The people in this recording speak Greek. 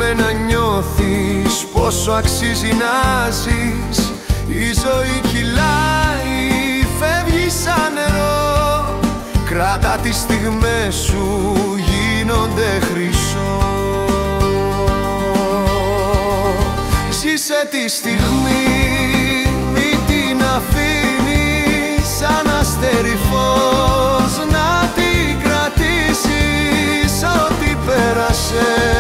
με να νιώθεις πόσο αξίζει να ζεις. Η ζωή κυλάει, φεύγει σαν νερό. Κράτα τις στιγμές σου, γίνονται χρυσό. Ζήσε τη στιγμή, μη την αφήνεις σαν αστέρι φως. Να την κρατήσεις ό,τι πέρασε.